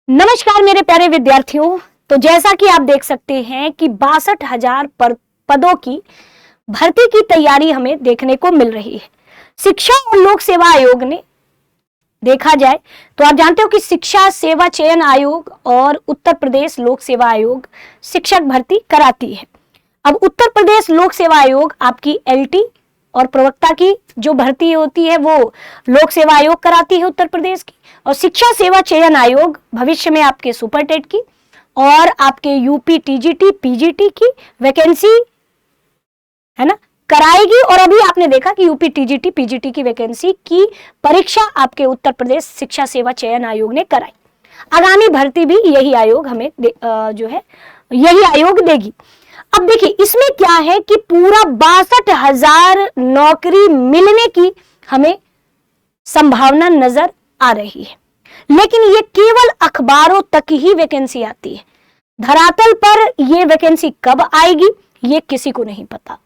नमस्कार मेरे प्यारे विद्यार्थियों। तो जैसा कि आप देख सकते हैं कि 62,000 पदों की भर्ती की तैयारी हमें देखने को मिल रही है। शिक्षा और लोक सेवा आयोग ने देखा जाए तो आप जानते हो कि शिक्षा सेवा चयन आयोग और उत्तर प्रदेश लोक सेवा आयोग शिक्षक भर्ती कराती है। अब उत्तर प्रदेश लोक सेवा आयोग आपकी एलटी और प्रवक्ता की जो भर्ती होती है वो लोक सेवा आयोग कराती है उत्तर प्रदेश की, और शिक्षा सेवा चयन आयोग भविष्य में आपके सुपर टेट की और आपके यूपी टीजीटी पीजीटी की वैकेंसी है ना कराएगी। और अभी आपने देखा कि यूपी टीजीटी पीजीटी की वैकेंसी की परीक्षा आपके उत्तर प्रदेश शिक्षा सेवा चयन आयोग ने कराई। आगामी भर्ती भी यही आयोग हमें यही आयोग देगी। अब देखिए इसमें क्या है कि पूरा 62,000 नौकरी मिलने की हमें संभावना नजर आ रही है, लेकिन ये केवल अखबारों तक ही वैकेंसी आती है। धरातल पर ये वैकेंसी कब आएगी ये किसी को नहीं पता।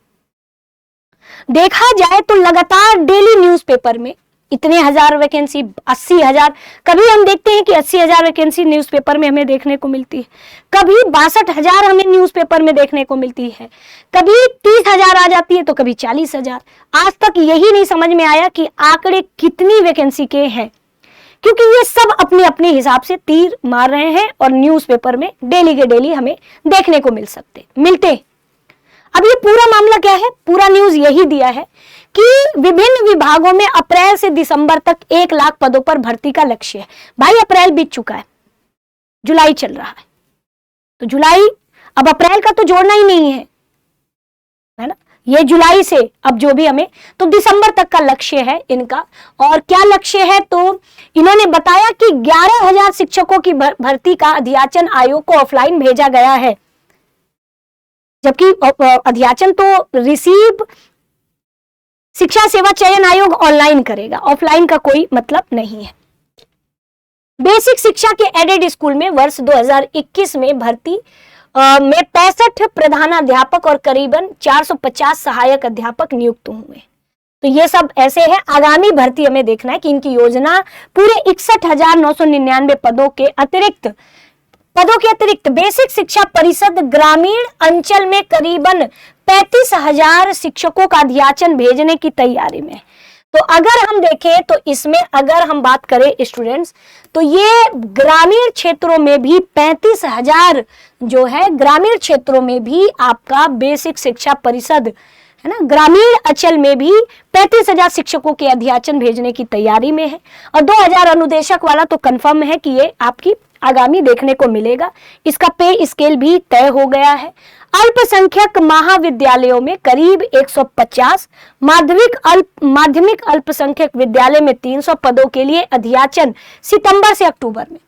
देखा जाए तो लगातार डेली न्यूज़पेपर में इतने हजार वैकेंसी, 80,000, कभी हम देखते हैं कि 80,000 वैकेंसी न्यूज़पेपर में हमें देखने को मिलती है, कभी 62,000 हमें न्यूज़पेपर में देखने को मिलती है, कभी 30,000 आ जाती है तो कभी 40,000। आज तक यही नहीं समझ में आया कि आंकड़े कितनी वैकेंसी के हैं, क्योंकि ये सब अपने अपने हिसाब से तीर मार रहे हैं और न्यूज़पेपर में डेली के डेली हमें देखने को मिलते। अब ये पूरा मामला क्या है, पूरा न्यूज यही दिया है कि विभिन्न विभागों में अप्रैल से दिसंबर तक 1 लाख पदों पर भर्ती का लक्ष्य है। भाई अप्रैल बीत चुका है, जुलाई चल रहा है, तो जुलाई अब अप्रैल का तो जोड़ना ही नहीं है ना, ये जुलाई से अब जो भी हमें तो दिसंबर तक का लक्ष्य है इनका। और क्या लक्ष्य है तो इन्होंने बताया कि 11,000 शिक्षकों की भर्ती का अध्याचन आयोग को ऑफलाइन भेजा गया है, जबकि अध्याचन तो रिसीव शिक्षा सेवा चयन आयोग ऑनलाइन करेगा, ऑफलाइन का कोई मतलब नहीं है। बेसिक शिक्षा के एडेड स्कूल में वर्ष 2021 में भर्ती में 65 प्रधानाध्यापक और करीबन 450 सहायक अध्यापक नियुक्त हुए। तो ये सब ऐसे है। आगामी भर्ती हमें देखना है कि इनकी योजना पूरे 61,999 पदों के अतिरिक्त बेसिक शिक्षा परिषद ग्रामीण अंचल में करीबन 35,000 शिक्षकों का अध्याचन भेजने की तैयारी में। तो अगर हम देखें तो इसमें अगर हम बात करें स्टूडेंट्स, तो ये ग्रामीण क्षेत्रों में भी 35,000 जो है ग्रामीण क्षेत्रों में भी आपका बेसिक शिक्षा परिषद है ना, ग्रामीण अंचल में भी 35,000 शिक्षकों के अध्याचन भेजने की तैयारी में है। और 2,000 अनुदेशक वाला तो कंफर्म है कि ये आपकी आगामी देखने को मिलेगा। इसका पे स्केल भी तय हो गया है। अल्पसंख्यक महाविद्यालयों में करीब 150, माध्यमिक अल्पसंख्यक विद्यालय में 300 पदों के लिए अध्याचन सितंबर से अक्टूबर में,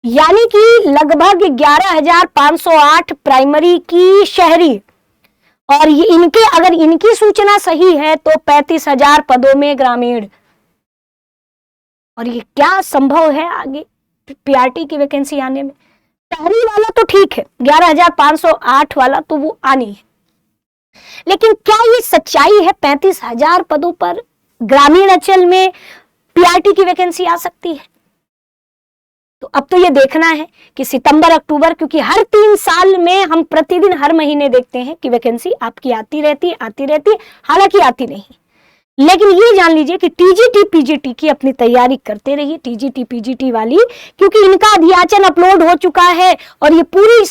यानी कि लगभग 11,508 प्राइमरी की शहरी, और ये इनके अगर इनकी सूचना सही है तो 35,000 पदों में ग्रामीण। और ये क्या संभव है आगे पीआरटी की वैकेंसी आने में? शहरी वाला तो ठीक है, 11,508 वाला तो वो आनी है, लेकिन क्या ये सच्चाई है 35,000 पदों पर ग्रामीण अंचल में पीआरटी की वैकेंसी आ सकती है? तो अब तो ये देखना है कि सितंबर अक्टूबर, क्योंकि हर 3 साल में हम प्रतिदिन हर महीने देखते हैं कि वैकेंसी आपकी आती रहती है, हालांकि आती नहीं। लेकिन ये जान लीजिए कि टीजीटी पीजीटी की अपनी तैयारी करते रहिए, टीजीटी पीजीटी वाली, क्योंकि इनका अध्याचन अपलोड हो चुका है और ये पूरी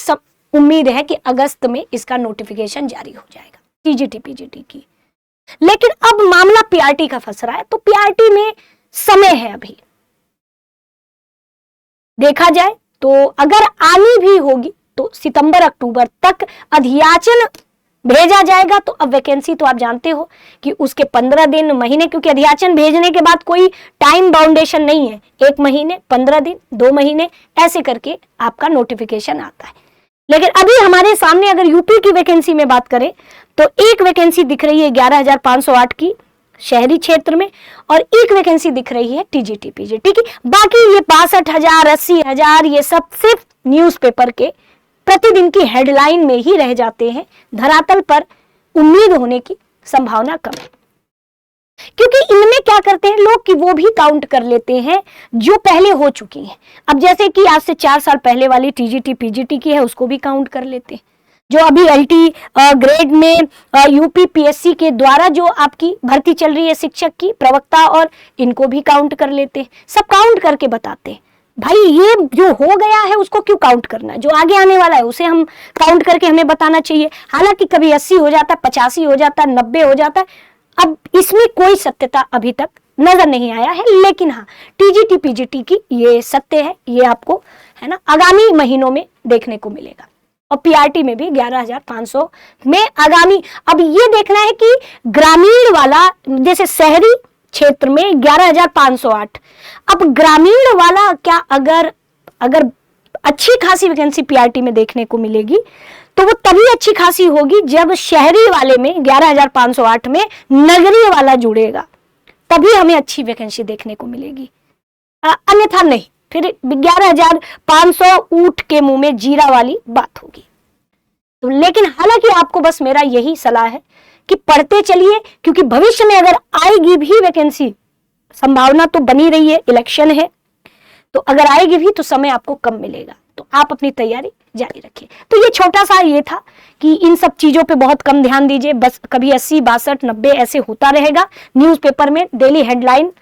उम्मीद है कि अगस्त में इसका नोटिफिकेशन जारी हो जाएगा टीजीटी पीजीटी की। लेकिन अब मामला पीआरटी का फंस रहा है, तो पीआरटी में समय है अभी। देखा जाए तो अगर आनी भी होगी तो सितंबर अक्टूबर तक अध्याचन भेजा जाएगा। तो अब वैकेंसी तो आप जानते हो कि उसके 15 दिन, महीने, क्योंकि अध्याचन भेजने के बाद कोई टाइम बाउंडेशन नहीं है, 1 महीने, 15 दिन, 2 महीने ऐसे करके आपका नोटिफिकेशन आता है। लेकिन अभी हमारे सामने अगर यूपी की वैकेंसी में बात करें तो एक वैकेंसी दिख रही है 11,508 की शहरी क्षेत्र में, और एक वैकेंसी दिख रही है टीजीटी पीजीटी की। बाकी ये 65,000, 80,000 ये सब सिर्फ न्यूज़पेपर के प्रतिदिन की हेडलाइन में ही रह जाते हैं। धरातल पर उम्मीद होने की संभावना कम है, क्योंकि इनमें क्या क्या करते हैं लोग कि वो भी काउंट कर लेते हैं जो पहले हो चुकी हैं। अब जैसे कि आज से 4 साल पहले वाली टीजीटी पीजीटी की है, उसको भी काउंट कर लेते हैं। जो अभी एलटी ग्रेड में यूपी पीएससी के द्वारा जो आपकी भर्ती चल रही है शिक्षक की, प्रवक्ता, और इनको भी काउंट कर लेते हैं। सब काउंट करके बताते हैं। भाई ये जो हो गया है उसको क्यों काउंट करना है, जो आगे आने वाला है उसे हम काउंट करके हमें बताना चाहिए। हालांकि कभी 80 हो जाता है, 85 हो जाता है, 90 हो जाता है। अब इसमें कोई सत्यता अभी तक नजर नहीं आया है, लेकिन हाँ टीजीटी पीजीटी की ये सत्य है, ये आपको है ना आगामी महीनों में देखने को मिलेगा। और पीआरटी में भी 11,500 में आगामी, अब ये देखना है कि ग्रामीण वाला, जैसे शहरी क्षेत्र में 11,508, अब ग्रामीण वाला क्या अगर अच्छी खासी वैकेंसी पीआरटी में देखने को मिलेगी तो वो तभी अच्छी खासी होगी जब शहरी वाले में 11,508 में नगरीय वाला जुड़ेगा, तभी हमें अच्छी वैकेंसी देखने को मिलेगी, अन्यथा नहीं। फिर 11,500 ऊंट के मुंह में जीरा वाली बात होगी। तो लेकिन हालांकि आपको बस मेरा यही सलाह है कि पढ़ते चलिए, क्योंकि भविष्य में अगर आएगी भी वैकेंसी, संभावना तो बनी रही है, इलेक्शन है, तो अगर आएगी भी तो समय आपको कम मिलेगा, तो आप अपनी तैयारी जारी रखिए। तो ये छोटा सा ये था कि इन सब चीजों पे बहुत कम ध्यान दीजिए। बस कभी 80, 62, 90 ऐसे होता रहेगा न्यूज़पेपर में डेली हेडलाइन।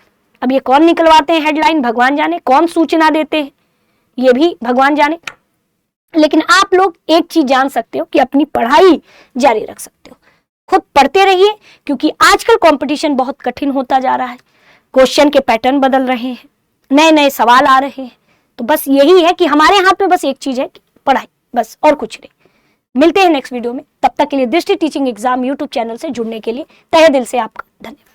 अब ये कौन निकलवाते हैं हेडलाइन भगवान जाने, कौन सूचना देते हैं ये भी भगवान जाने। लेकिन आप लोग एक चीज जान सकते हो कि अपनी पढ़ाई जारी रख सकते हो, खुद पढ़ते रहिए, क्योंकि आजकल कंपटीशन बहुत कठिन होता जा रहा है। क्वेश्चन के पैटर्न बदल रहे हैं, नए नए सवाल आ रहे हैं। तो बस यही है कि हमारे हाथ में बस एक चीज है कि पढ़ाई, बस, और कुछ नहीं। मिलते हैं नेक्स्ट वीडियो में, तब तक के लिए दृष्टि टीचिंग एग्जाम यूट्यूब चैनल से जुड़ने के लिए तहे दिल से आपका धन्यवाद।